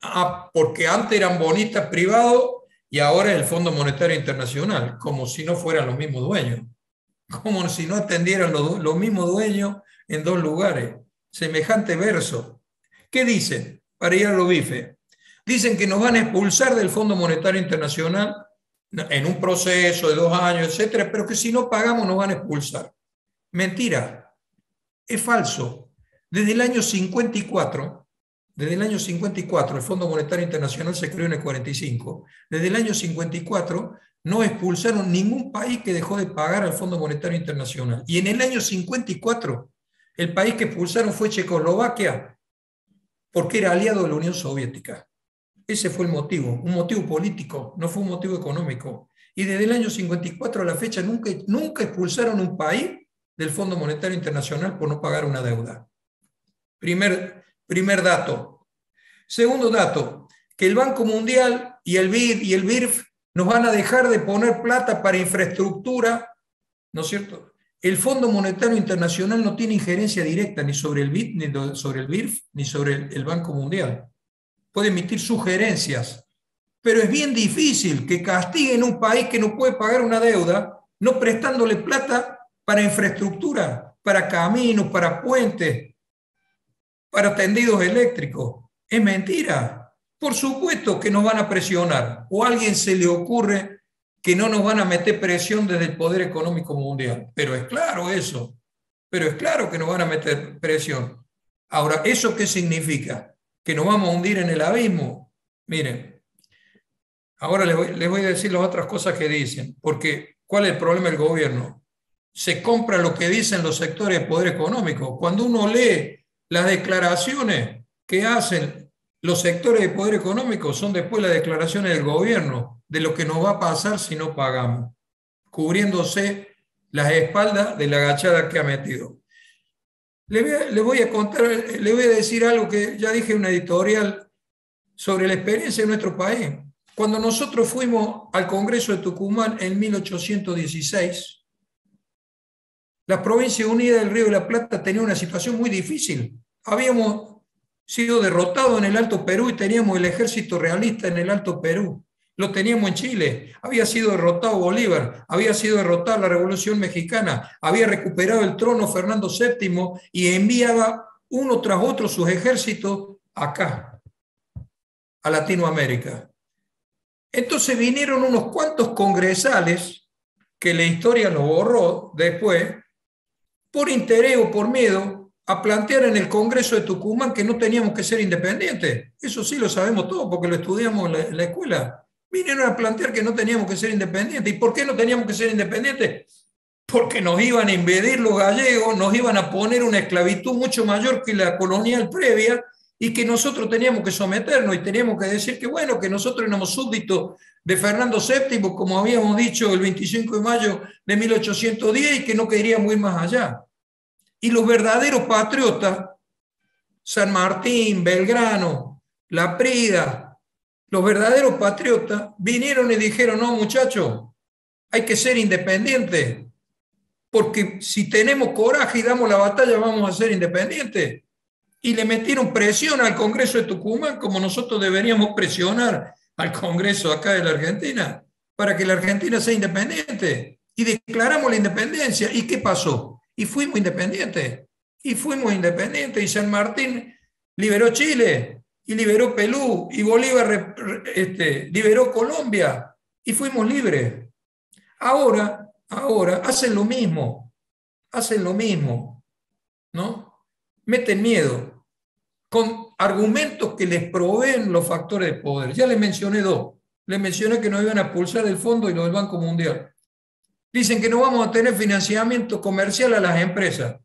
Porque antes eran bonistas privados y ahora es el Fondo Monetario Internacional, como si no fueran los mismos dueños, como si no atendieran los mismos dueños en dos lugares. Semejante verso. ¿Qué dicen? Para ir a lo bife. Dicen que nos van a expulsar del Fondo Monetario Internacional en un proceso de 2 años, etcétera, pero que si no pagamos nos van a expulsar. Mentira. Es falso. Desde el año 54, el Fondo Monetario Internacional se creó en el 45. Desde el año 54 no expulsaron ningún país que dejó de pagar al Fondo Monetario Internacional. Y en el año 54, el país que expulsaron fue Checoslovaquia, porque era aliado de la Unión Soviética. Ese fue el motivo, un motivo político, no fue un motivo económico. Y desde el año 54 a la fecha nunca expulsaron un país del Fondo Monetario Internacional por no pagar una deuda. Primer dato. Segundo dato, que el Banco Mundial y el BID y el BIRF nos van a dejar de poner plata para infraestructura, ¿no es cierto? El Fondo Monetario Internacional no tiene injerencia directa ni sobre el BID, ni sobre el BIRF, ni sobre el Banco Mundial. Puede emitir sugerencias, pero es bien difícil que castiguen un país que no puede pagar una deuda, no prestándole plata para infraestructura, para caminos, para puentes, para tendidos eléctricos. Es mentira. Por supuesto que nos van a presionar, o a alguien se le ocurre que no nos van a meter presión desde el poder económico mundial. Pero es claro eso. Pero es claro que nos van a meter presión. Ahora, ¿eso qué significa? ¿Que nos vamos a hundir en el abismo? Miren, ahora les voy a decir las otras cosas que dicen, porque ¿cuál es el problema del gobierno? Se compra lo que dicen los sectores de poder económico. Cuando uno lee las declaraciones que hacen los sectores de poder económico, son después las declaraciones del gobierno de lo que nos va a pasar si no pagamos, cubriéndose las espaldas de la agachada que ha metido. Le voy a contar, le voy a decir algo que ya dije en una editorial sobre la experiencia de nuestro país. Cuando nosotros fuimos al Congreso de Tucumán en 1816, la Provincia Unida del Río de la Plata tenía una situación muy difícil. Habíamos sido derrotados en el Alto Perú y teníamos el ejército realista en el Alto Perú. Lo teníamos en Chile. Había sido derrotado Bolívar, había sido derrotada la Revolución Mexicana, había recuperado el trono Fernando VII y enviaba uno tras otro sus ejércitos acá, a Latinoamérica. Entonces vinieron unos cuantos congresales, que la historia los borró después, por interés o por miedo, a plantear en el Congreso de Tucumán que no teníamos que ser independientes. Eso sí lo sabemos todos porque lo estudiamos en la escuela. Vinieron a plantear que no teníamos que ser independientes. ¿Y por qué no teníamos que ser independientes? Porque nos iban a invadir los gallegos, nos iban a poner una esclavitud mucho mayor que la colonial previa y que nosotros teníamos que someternos y teníamos que decir que bueno, que nosotros éramos súbditos de Fernando VII, como habíamos dicho el 25 de mayo de 1810 y que no queríamos ir más allá. Y los verdaderos patriotas, San Martín, Belgrano, Laprida, los verdaderos patriotas vinieron y dijeron, no muchachos, hay que ser independientes, porque si tenemos coraje y damos la batalla vamos a ser independientes. Y le metieron presión al Congreso de Tucumán, como nosotros deberíamos presionar al Congreso acá de la Argentina, para que la Argentina sea independiente. Y declaramos la independencia. ¿Y qué pasó? Y fuimos independientes. Y San Martín liberó Chile, y liberó Perú, y Bolívar liberó Colombia, y fuimos libres. Ahora hacen lo mismo, ¿no? Meten miedo con argumentos que les proveen los factores de poder. Ya les mencioné dos. Les mencioné que nos iban a expulsar del fondo y lo del Banco Mundial. Dicen que no vamos a tener financiamiento comercial a las empresas.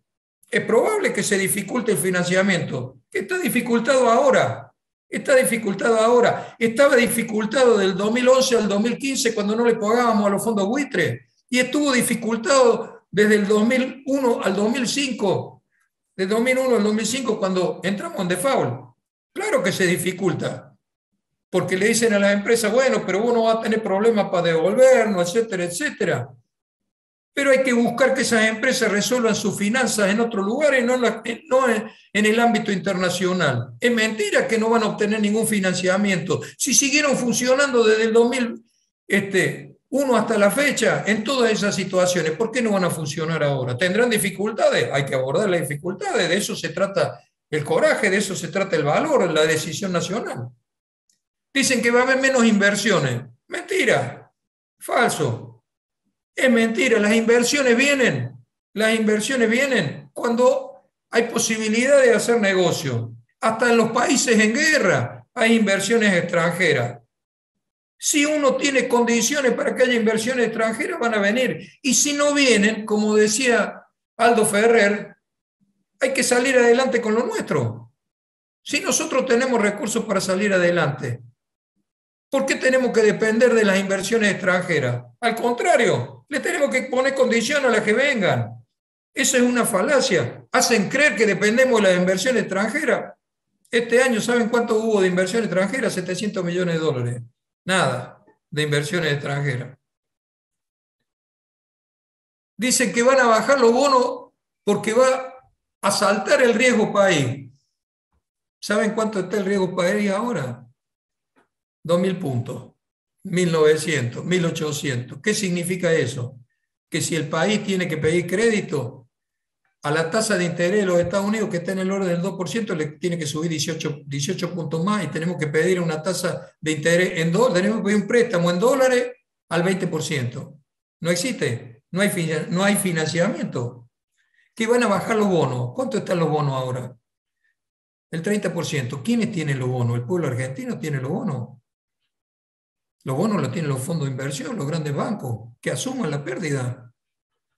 Es probable que se dificulte el financiamiento, que está dificultado ahora. Está dificultado ahora. Estaba dificultado del 2011 al 2015 cuando no le pagábamos a los fondos buitre. Y estuvo dificultado desde el 2001 al 2005. De 2001 al 2005 cuando entramos en default. Claro que se dificulta. Porque le dicen a las empresas, bueno, pero vos no vas a tener problemas para devolvernos, etcétera, etcétera. Pero hay que buscar que esas empresas resuelvan sus finanzas en otros lugares, no en el ámbito internacional. Es mentira que no van a obtener ningún financiamiento. Si siguieron funcionando desde el 2001 hasta la fecha, en todas esas situaciones, ¿por qué no van a funcionar ahora? ¿Tendrán dificultades? Hay que abordar las dificultades, de eso se trata el coraje, de eso se trata el valor, la decisión nacional. Dicen que va a haber menos inversiones. Mentira, falso. Es mentira, las inversiones vienen cuando hay posibilidad de hacer negocio. Hasta en los países en guerra hay inversiones extranjeras. Si uno tiene condiciones para que haya inversiones extranjeras, van a venir. Y si no vienen, como decía Aldo Ferrer, hay que salir adelante con lo nuestro. Si nosotros tenemos recursos para salir adelante, ¿por qué tenemos que depender de las inversiones extranjeras? Al contrario, le tenemos que poner condición a las que vengan. Eso es una falacia. Hacen creer que dependemos de las inversiones extranjeras. Este año, ¿saben cuánto hubo de inversión extranjera? 700 millones de dólares. Nada de inversiones extranjeras. Dicen que van a bajar los bonos porque va a saltar el riesgo país. ¿Saben cuánto está el riesgo país ahora? 2.000 puntos, 1.900, 1.800. ¿Qué significa eso? Que si el país tiene que pedir crédito, a la tasa de interés de los Estados Unidos, que está en el orden del 2%, le tiene que subir 18 puntos más y tenemos que pedir una tasa de interés en dólares, tenemos que pedir un préstamo en dólares al 20%. No existe, no hay financiamiento. ¿Qué van a bajar los bonos? ¿Cuánto están los bonos ahora? El 30%. ¿Quiénes tienen los bonos? ¿El pueblo argentino tiene los bonos? Los bonos los tienen los fondos de inversión, los grandes bancos, que asuman la pérdida.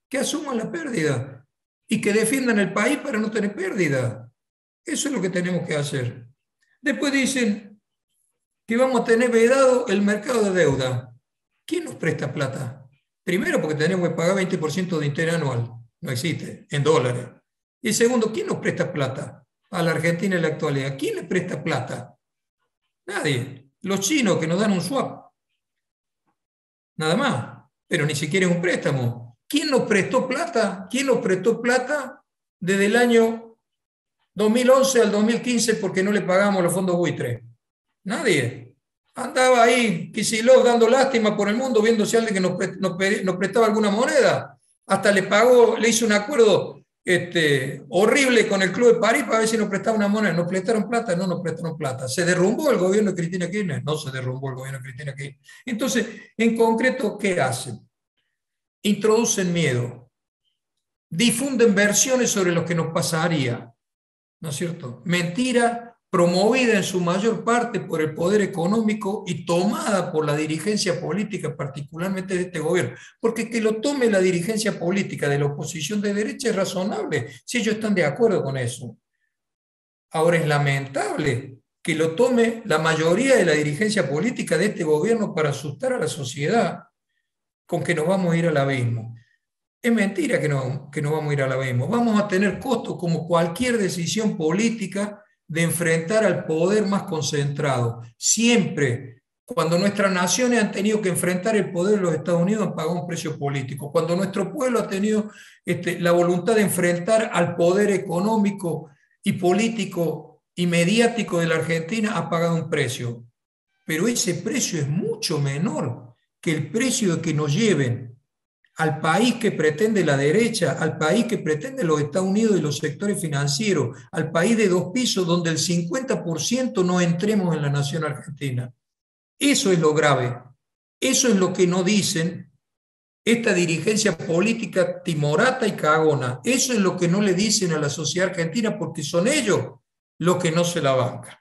Que asuman la pérdida. Y que defiendan el país para no tener pérdida. Eso es lo que tenemos que hacer. Después dicen que vamos a tener vedado el mercado de deuda. ¿Quién nos presta plata? Primero, porque tenemos que pagar 20% de interés anual. No existe, en dólares. Y segundo, ¿quién nos presta plata a la Argentina en la actualidad? ¿Quién le presta plata? Nadie. Los chinos que nos dan un swap. Nada más, pero ni siquiera es un préstamo. ¿Quién nos prestó plata? ¿Quién nos prestó plata desde el año 2011 al 2015 porque no le pagamos los fondos buitre? Nadie. Andaba ahí Kicillof dando lástima por el mundo, viendo si alguien que nos prestaba alguna moneda. Hasta le pagó, le hizo un acuerdo horrible con el Club de París para ver si nos prestaba una moneda. ¿Nos prestaron plata? No nos prestaron plata. ¿Se derrumbó el gobierno de Cristina Kirchner? No se derrumbó el gobierno de Cristina Kirchner. Entonces, en concreto, ¿qué hacen? Introducen miedo. Difunden versiones sobre lo que nos pasaría. ¿No es cierto? Mentira promovida en su mayor parte por el poder económico y tomada por la dirigencia política, particularmente de este gobierno. Porque que lo tome la dirigencia política de la oposición de derecha es razonable, si ellos están de acuerdo con eso. Ahora es lamentable que lo tome la mayoría de la dirigencia política de este gobierno para asustar a la sociedad con que nos vamos a ir al abismo. Es mentira que no vamos a ir al abismo. Vamos a tener costos como cualquier decisión política de enfrentar al poder más concentrado. Siempre, cuando nuestras naciones han tenido que enfrentar el poder de los Estados Unidos, han pagado un precio político. Cuando nuestro pueblo ha tenido la voluntad de enfrentar al poder económico y político y mediático de la Argentina, ha pagado un precio. Pero ese precio es mucho menor que el precio de que nos lleven al país que pretende la derecha, al país que pretende los Estados Unidos y los sectores financieros, al país de 2 pisos donde el 50% no entremos en la nación argentina. Eso es lo grave. Eso es lo que no dicen esta dirigencia política timorata y cagona. Eso es lo que no le dicen a la sociedad argentina porque son ellos los que no se la bancan.